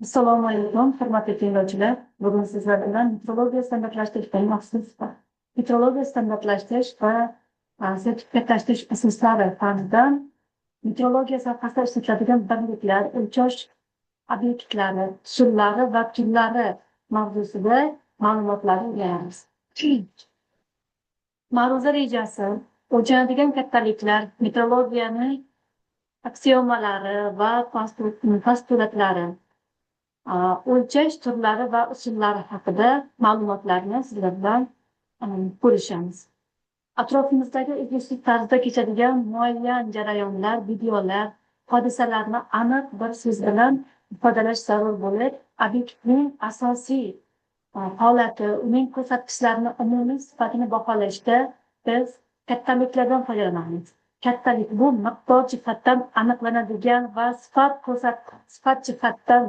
Assalomu alaykum, hurmatli tinglovchilar. Bugun sizlar bilan metrologiya standartlashtirishdan maxsus metrologiya standartlashtirish va sertifikatlashtirish asoslari fanidan metrologiya sohasida ishlatiladigan birliklar, o'lchash obyektlari, usullari va turlari mavzusida ma'lumotlarni o'rganamiz. Ma'ruza rejasi, o'lchanadigan kattaliklar, metrologiyani aksiomalari va postulatlari, o'lchash turlari va usullari haqida ma'lumotlarni sizlar bilan bo'lishamiz. Atrofimizdagi uzluksiz tarzda kechadigan muayyan jarayonlar, videolar, hodisalarni aniq bir so'z bilan ifodalash zarur bo'lib, obyektning asosiy holati, uning ko'rsatkichlarini umumiy sifatini baholashda biz kattaliklardan foydalanamiz. Kattalik bu miqdor jihatdan aniqlanadigan va sifat jihatdan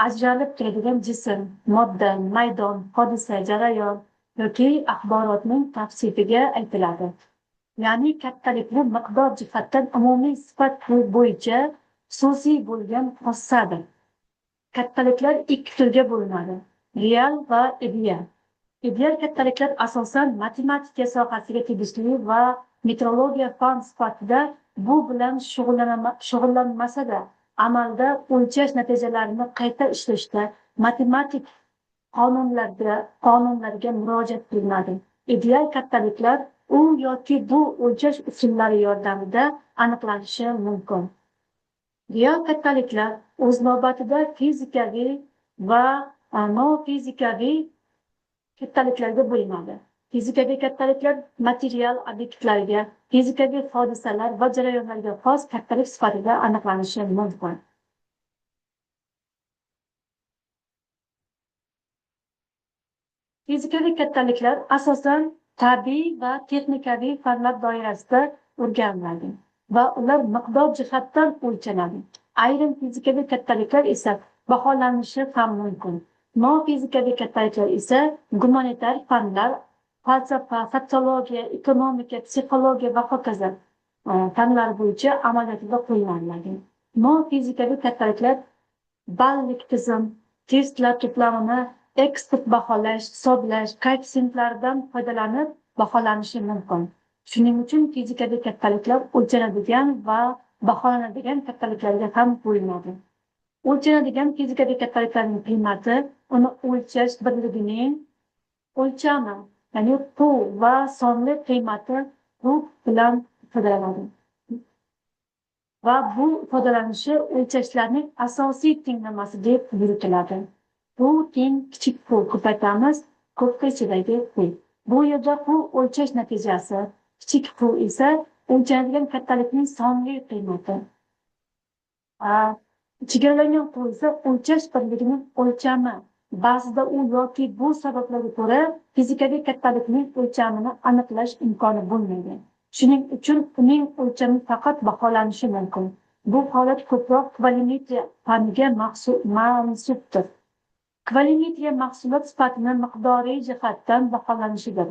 ajralib turadigan jism, modda, maydon, hodisa, jarayon yoki axborotning tavsifiga aytiladi. Ya'ni kattalik bu miqdor jihatdan umumiy sifat bo'yicha xususiy bo'lgan xossadir. Kattaliklar ikki turga bo'linadi: real va ideal. Ideal kattaliklar asosan matematika sohasiga tegishli va metrologiya fan sifatida bu bilan shug'ullanmasa-da, amalda o'lchash natijalarini qayta ishlashda matematik qonunlarga murojaat qilinadi. Ideal kattaliklar u yoki bu o'lchash usullari yordamida aniqlanishi mumkin. Real kattaliklar o'z navbatida fizikaviy va nofizikaviy kattaliklarga bo'linadi. Fizikaviy kattaliklar material obyektlarga, fizikaviy hodisalar va jarayonlarga xos kattalik sifatida aniqlanishi mumkin. Fizikaviy kattaliklar asosan tabiiy va texnikaviy fanlar doirasida o'rganiladi va ular miqdor jihatdan o'lchanadi. Ayrim fizikaviy kattaliklar esa baholanishi ham mumkin. Nofizikaviy kattaliklar esa gumanitar fanlar, falsafa, sotsiologiya, ekonomika, psixologiya va hokazo fanlar bo'yicha amaliyotga qo'llaniladi. Nofizikaviy kattaliklar ballik tizim, testlar to'plamini ekspert baholash, hisoblash, koeffitsiyentlardan foydalanib baholanishi mumkin. Shuning uchun fizikaviy kattaliklar o'lchanadigan va baholanadigan kattaliklarga ham bo'linadi. O'lchanadigan fizikaviy kattaliklarning qiymati uni o'lchash birligining o'lchami, ya'ni q va sonli qiymati bu bilan ifodalanadi. Va bu ifodalanishi o'lchashlarning asosiy tenglamasi deb yuritiladi. Bu teng kichik q ko'paytamiz ko'pqa ichidagi q. Bu yerda q o'lchash natijasi, kichik q esa o'lchanadigan kattalikning sonli qiymati. Chegaralangan q esa o'lchash birligining o'lchami. Ba'zida u yoki bu sabablarga ko'ra fizikaviy kattalikning o'lchamini aniqlash imkoni bo'lmaydi. Shuning uchun uning o'lchami faqat baholanishi mumkin. Bu holat ko'proq kvalimetriya faniga mansubdir. Kvalimetriya mahsulot sifatini miqdoriy jihatdan baholanishidir.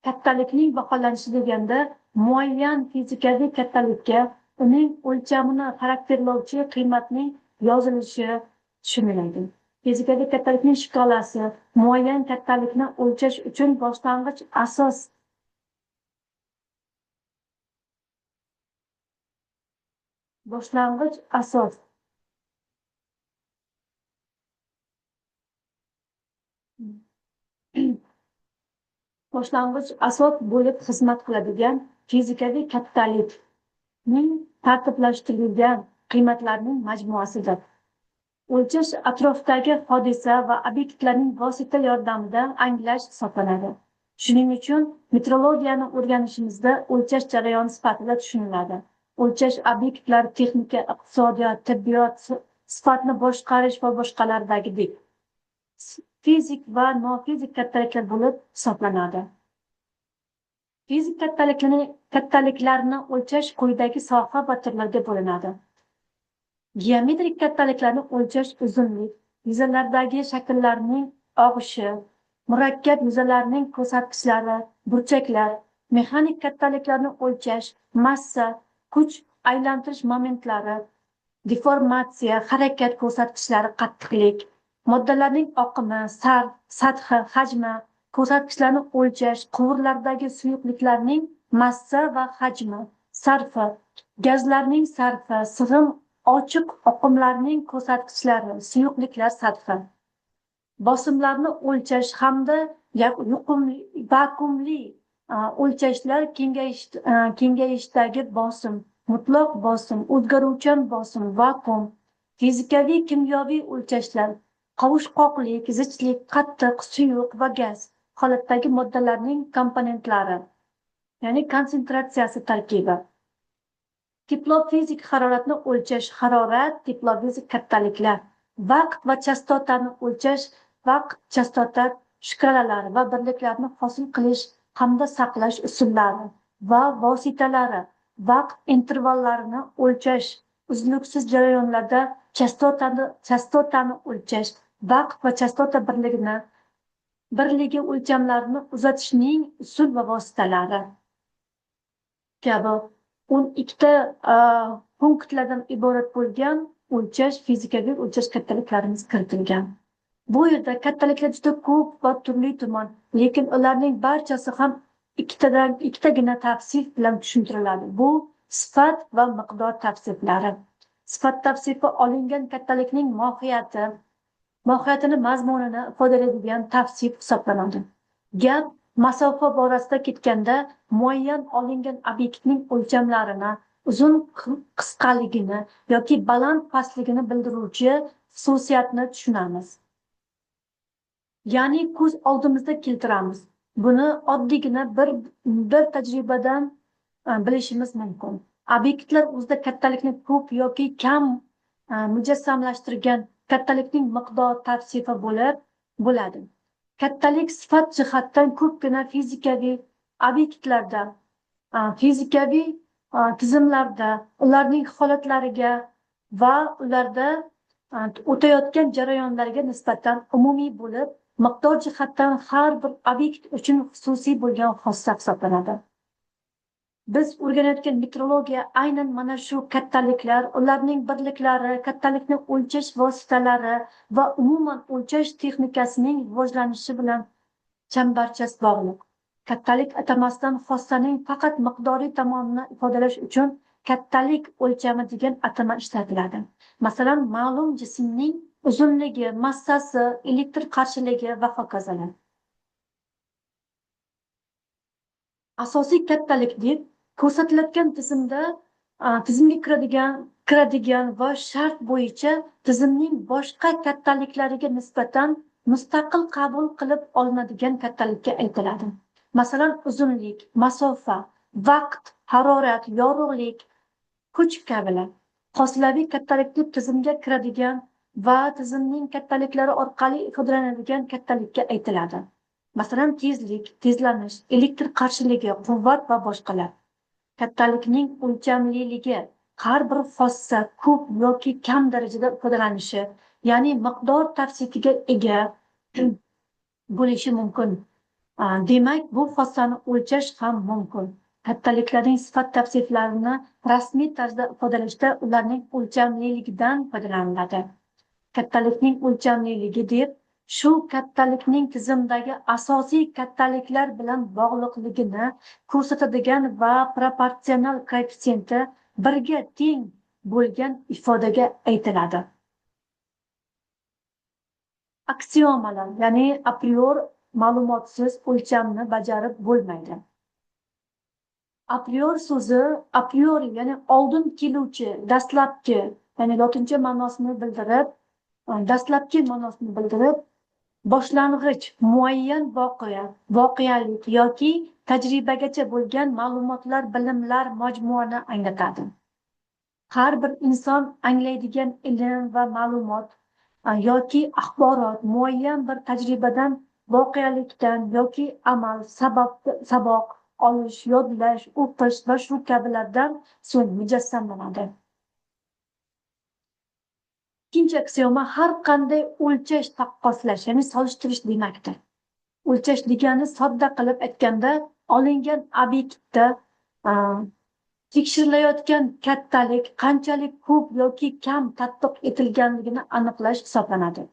Kattalikning baholanishi deganda muayyan fizikaviy kattalikka uning o'lchamini xarakterlovchi qiymatning yozilishi tushuniladi. Fizikaviy kattalikning shkalasi muayyan kattalikni o'lchash uchun boshlang'ich asos bo'lib xizmat qiladigan fizikaviy kattalikning tartiblashtirilgan qiymatlarning majmuasidir. O'lchash atrofdagi hodisa va obyektlarning vosita yordamida anglash hisoblanadi. Shuning uchun metrologiyani o'rganishimizda o'lchash jarayoni sifatida tushuniladi. O'lchash obyektlar, texnika, iqtisodiyot, tibbiyot, sifatni boshqarish va boshqalardagidek fizik va nofizik kattaliklar bo'lib hisoblanadi. Fizik kattaliklarni o'lchash quyidagi soha va turlarga bo'linadi. Geometrik kattaliklarni o'lchash uzunlik, yuzalardagi shakllarning og'ishi, murakkab yuzalarning ko'rsatkichlari, burchaklar, mexanik kattaliklarni o'lchash, massa, kuch aylantirish momentlari, deformatsiya, harakat ko'rsatkichlari, qattiqlik, moddalarning oqimi, sathi, hajmi, ko'rsatkichlarni o'lchash, quvurlardagi suyuqliklarning massa va hajmi, sarfi, gazlarning sarfi, sig'im ochiq oqimlarning ko'rsatkichlari, suyuqliklar sathi, bosimlarni o'lchash hamda vakuumli o'lchashlar, kengayishdagi bosim, mutlaq bosim, o'zgaruvchan bosim, vakuum, fizikaviy kimyoviy o'lchashlar, qovushqoqlik, zichlik, qattiq, suyuq va gaz holatdagi moddalarning komponentlari, ya'ni konsentratsiyasi, tarkibi. Teplofizik haroratni o'lchash, harorat, teplofizik kattaliklar, vaqt va chastotani o'lchash, vaqt, chastota shkalalari va birliklarni hosil qilish hamda saqlash usullari va vositalari, vaqt intervallarini o'lchash, uzluksiz jarayonlarda chastotani o'lchash, vaqt va chastota birligi o'lchamlarini uzatishning usul va vositalari kabi 12 punktlardan iborat bo'lgan fizikaviy o'lchash kattaliklarimiz kiritilgan. Bu yerda kattaliklar juda ko'p va turli tuman, lekin ularning barchasi ham ikkitagina tavsif bilan tushuntiriladi. Bu sifat va miqdor tavsiflari. Sifat tavsifi olingan kattalikning mohiyatini, mazmunini ifodalaydigan tavsif hisoblanadi. Gap masofa borasida ketganda muayyan olingan obyektning o'lchamlarini, uzun qisqaligini yoki baland pastligini bildiruvchi xususiyatni tushunamiz. Ya'ni ko'z oldimizda keltiramiz. Buni oddiygina bir tajribadan bilishimiz mumkin. Obyektlar o'zida kattalikni ko'p yoki kam mujassamlashtirgan kattalikning miqdor tavsifi bo'ladi. Kattalik sifat jihatdan ko'pgina fizikaviy obyektlarda, fizikaviy tizimlarda, ularning holatlariga va ularda o'tayotgan jarayonlarga nisbatan umumiy bo'lib, miqdor jihatdan har bir obyekt uchun xususiy bo'lgan xossa hisoblanadi. Biz o'rganayotgan metrologiya aynan mana shu kattaliklar, ularning birliklari, kattalikni o'lchash vositalari va umuman o'lchash texnikasining rivojlanishi bilan chambarchas bog'liq. Kattalik atamasidan xossaning faqat miqdoriy tomonini ifodalash uchun kattalik o'lchami degan atama ishlatiladi. Masalan, ma'lum jismning uzunligi, massasi, elektr qarshiligi va hokazolar. Asosiy kattalik deb ko'rsatiladigan tizimga kiradigan va shart bo'yicha tizimning boshqa kattaliklariga nisbatan mustaqil qabul qilib olinadigan kattalikka aytiladi. Masalan, uzunlik, masofa, vaqt, harorat, yorug'lik, kuch kabilar. Hosilaviy kattalik deb tizimga kiradigan va tizimning kattaliklari orqali ifodalanadigan kattalikka aytiladi. Masalan, tezlik, tezlanish, elektr qarshiligi, quvvat va boshqalar. Kattalikning o'lchamliligi har bir xossa ko'p yoki kam darajada ifodalanishi, ya'ni miqdor tavsifiga ega bo'lishi mumkin. Demak, bu xossani o'lchash ham mumkin. Kattaliklarning sifat tavsiflarini rasmiy tarzda ifodalashda ularning o'lchamliligidan foydalaniladi. Kattalikning o'lchamliligi deb shu kattalikning tizimdagi asosiy kattaliklar bilan bog'liqligini ko'rsatadigan va proportsional koeffitsiyenti 1 ga teng bo'lgan ifodaga aytiladi. Aksiomalar, ya'ni a prior ma'lumotsiz o'lchamni bajarib bo'lmaydi. A prior so'zi a priori, ya'ni oldin keluvchi, dastlabki, ya'ni lotincha ma'nosini bildirib, boshlang'ich, muayyan voqealik yoki tajribagacha bo'lgan ma'lumotlar, bilimlar majmuani anglatadi. Har bir inson anglaydigan ilm va ma'lumot yoki axborot muayyan bir tajribadan, voqealikdan yoki amal, saboq olish, yodlash, o'qish va shu kabilardan so'ng mujassamlanadi. Ikkinchi aksioma har qanday o'lchash taqqoslash, ya'ni solishtirish demakdir. O'lchash degani sodda qilib aytganda, olingan obyektda tekshirilayotgan kattalik qanchalik ko'p yoki kam tatbiq etilganligini aniqlash hisoblanadi.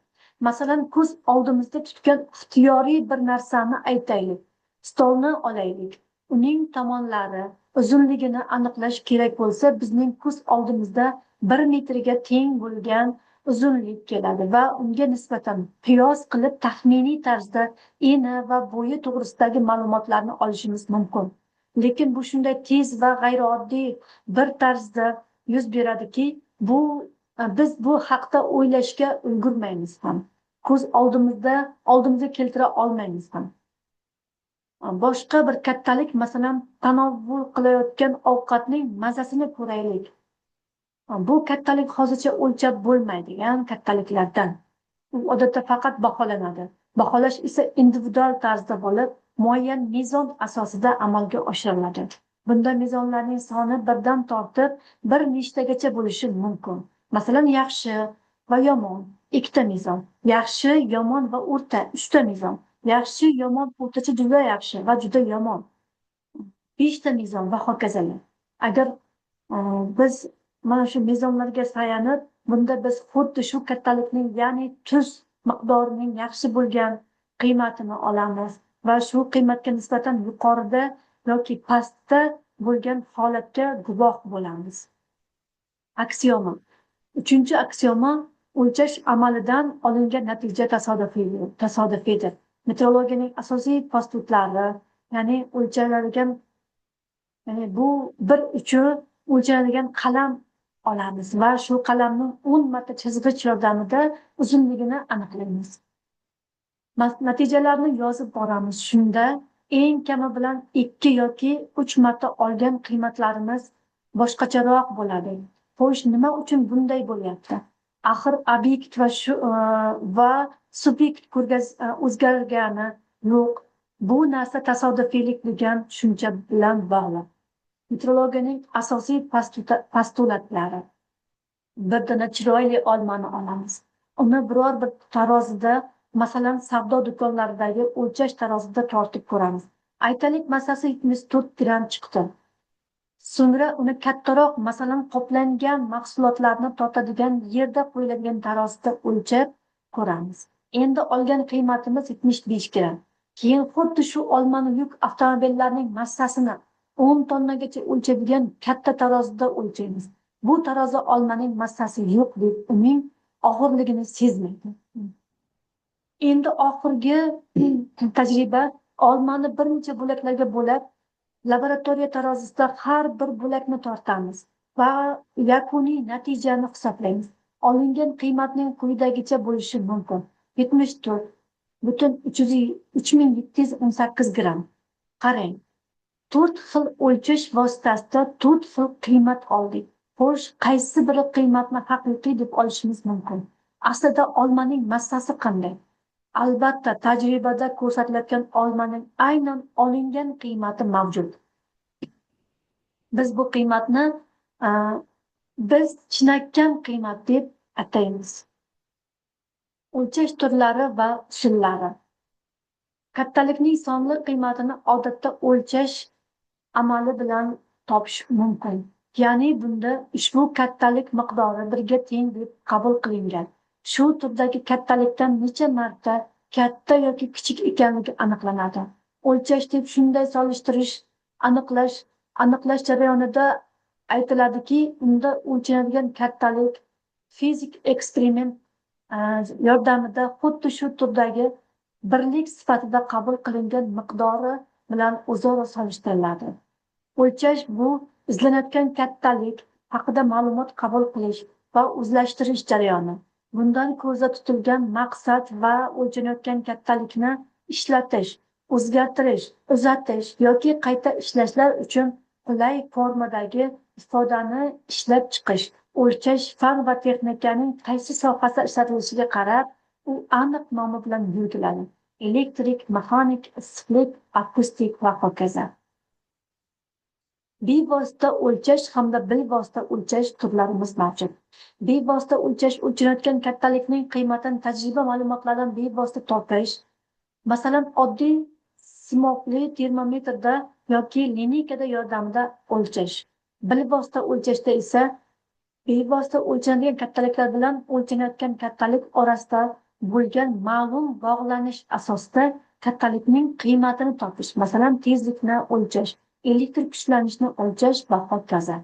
Masalan, ko'z oldimizda tutgan ixtiyoriy bir narsani aytaylik. Stolni olaylik. Uning tomonlari, uzunligini aniqlash kerak bo'lsa, bizning ko'z oldimizda 1 metrga teng bo'lgan uzunlik keladi va unga nisbatan qiyos qilib taxminiy tarzda eni va bo'yi to'g'risidagi ma'lumotlarni olishimiz mumkin. Lekin bu shunday tez va g'ayrioddiy bir tarzda yuz beradiki, biz bu haqda o'ylashga ulgurmaymiz ham. Ko'z oldimizga keltira olmaymiz ham. Boshqa bir kattalik, masalan, tanovvul qilayotgan ovqatning mazasini ko'raylik. Bu kattalik hozircha o'lchab bo'lmaydigan kattaliklardan. U odatda faqat baholanadi. Baholash esa individual tarzda bo'lib, muayyan mezon asosida amalga oshiriladi. Bunda mezonlarning soni birdan tortib bir nechtagacha bo'lishi mumkin. Masalan, yaxshi va yomon ikkita mezon, yaxshi, yomon va o'rta uchta mezon, yaxshi, yomon, o'rtacha, juda yaxshi va juda yomon 5 ta mezon va hokazolar. Agar biz mana shu mezonlarga tayanib, bunda biz xuddi shu kattalikning, ya'ni tuz miqdorining yaxshi bo'lgan qiymatini olamiz va shu qiymatga nisbatan yuqorida yoki pastda bo'lgan holatga guvoh bo'lamiz. Aksioma. 3-aksioma o'lchash amalidan olingan natija tasodifiydir. Metrologiyaning asosiy postullari, ya'ni o'lchanadigan, ya'ni bu bir uchi o'lchanadigan qalam olamiz va shu qalamni 10 marta chizg'ich yordamida uzunligini aniqlaymiz. Natijalarni yozib boramiz. Shunda eng kami bilan 2 yoki 3 marta olgan qiymatlarimiz boshqacharoq bo'ladi. Xo'sh, nima uchun bunday bo'lyapti? Axir obyekt va subyekt o'zgargani yo'q. Bu narsa tasodifiylik degan tushuncha bilan bog'liq. Metrologiyaning asosiy postulatlari. Birdana chiroyli olmani olamiz. Uni biror bir tarozida, masalan, savdo do'konlaridagi o'lchash tarozida tortib ko'ramiz. Aytaylik, massasi 74 gramm chiqdi. So'ngra uni kattaroq, masalan, qoplangan mahsulotlarni tortadigan yerda qo'yiladigan tarozida o'lchab ko'ramiz. Endi olgan qiymatimiz 75 gramm. Keyin xuddi shu olmani yuk avtomobillarining massasini 10 tonnagacha o'lchaydigan katta tarozida o'lchaymiz. Bu tarozi olmaning massasi yo'q deb uning og'irligini sezmaydi. Endi oxirgi tajriba, olmani bir necha bo'laklarga bo'lib, laboratoriya tarozisida har bir bo'lakni tortamiz va yakuniy natijani hisoblaymiz. Olingan qiymatning quyidagicha bo'lishi mumkin. 74,3718 gramm. Qarang, 4 xil o'lchash vositasida 4 xil qiymat oldik. Xo'sh, qaysi biri qiymatni haqiqiy deb olishimiz mumkin? Aslida olmaning massasi qanday? Albatta, tajribada ko'rsatilayotgan olmaning aynan olingan qiymati mavjud. Biz bu qiymatni biz chinakam qiymat deb ataymiz. O'lchash turlari va usullari. Kattalikning sonli qiymatini odatda o'lchash amali bilan topish mumkin. Ya'ni bunda ushbu kattalik miqdori 1 ga teng deb qabul qilingan. Shu turdagi kattalikdan necha marta katta yoki kichik ekanligi aniqlanadi. O'lchash deb shunday solishtirish, aniqlash jarayonida aytiladiki, unda o'lchanadigan kattalik fizik eksperiment yordamida xuddi shu turdagi birlik sifatida qabul qilingan miqdori bilan o'zaro solishtiriladi. O'lchash bu izlanayotgan kattalik haqida ma'lumot qabul qilish va o'zlashtirish jarayoni. Bundan ko'zda tutilgan maqsad va o'lchanayotgan kattalikni ishlatish, o'zgartirish, uzatish yoki qayta ishlashlar uchun qulay formadagi ifodani ishlab chiqish. O'lchash fan va texnikaning qaysi sohasida ishlatilishiga qarab, u aniq nomi bilan yuritiladi. Elektrik, mexanik, issiqlik, akustik va hokazo. Bevosita o'lchash hamda bilvosita o'lchash turlarimiz mavjud. Bevosita o'lchash o'lchanayotgan kattalikning qiymatini tajriba ma'lumotlaridan bevosita topish. Masalan, oddiy simobli termometrda yoki lineykada yordamida o'lchash. Bilvosita o'lchashda esa bevosita o'lchanadigan kattaliklar bilan o'lchanayotgan kattalik orasida bo'lgan ma'lum bog'lanish asosida kattalikning qiymatini topish, masalan, tezlikni o'lchash, elektr kuchlanishini o'lchash va hokazo.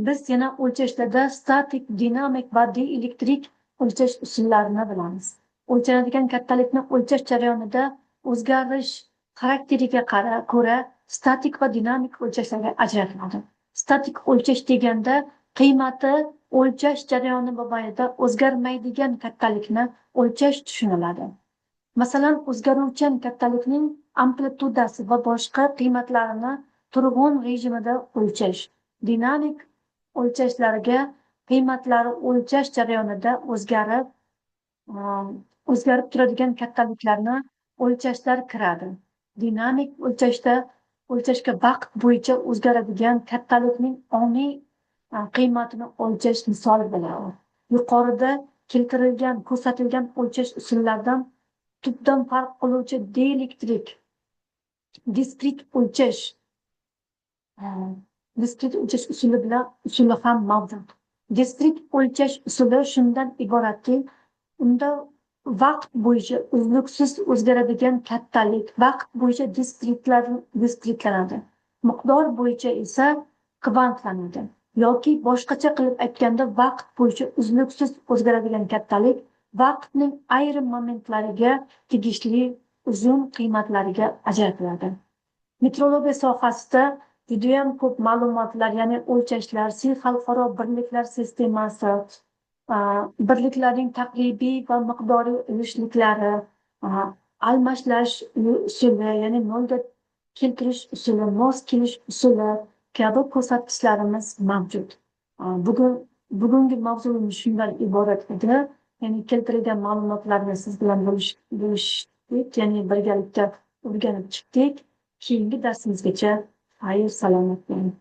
Biz yana o'lchashlarda statik, dinamik va dielektrik o'lchash usullarini bilamiz. O'lchanadigan kattalikni o'lchash jarayonida o'zgarish xarakteriga ko'ra statik va dinamik o'lchashlarga ajratiladi. Statik o'lchash deganda qiymati o'lchash jarayoni mobaynida o'zgarmaydigan kattalikni o'lchash tushuniladi. Masalan, o'zgaruvchan kattalikning amplitudasi va boshqa qiymatlarini turg'un rejimida o'lchash. Dinamik o'lchashlarga qiymatlari o'lchash jarayonida o'zgarib turadigan kattaliklarni o'lchashlar kiradi. Dinamik o'lchashga vaqt bo'yicha o'zgaradigan kattalikning oniy qiymatini o'lchash misoli bo'ladi. Yuqorida ko'rsatilgan o'lchash usullaridan tubdan farq qiluvchi dielektrik, diskret o'lchash usuli ham mavjud. Diskret o'lchash usuli shundan iboratki, unda vaqt bo'yicha uzluksiz o'zgaradigan kattalik vaqt bo'yicha diskretlanadi. Miqdor bo'yicha esa kvantlanadi. Yoki boshqacha qilib aytganda, vaqt bo'yicha uzluksiz o'zgaradigan kattalik vaqtning ayrim momentlariga tegishli uzun qiymatlariga ajratiladi. Metrologiya sohasida judayam ko'p ma'lumotlar, ya'ni o'lchashlar, xalqaro birliklar sistemasi, birliklarning taqribiy va miqdoriy ulushliklari, almashlash usuli, ya'ni nolga keltirish usuli, mos kelish usuli kabi ko'rsatkichlarimiz mavjud. Bugungi mavzuimiz shundan iborat edi. Ya'ni keltirilgan ma'lumotlarni siz bilan bo'lishdik, ya'ni birgalikda o'rganib chiqdik. Keyingi darsimizgacha xayr, salomat bo'ling.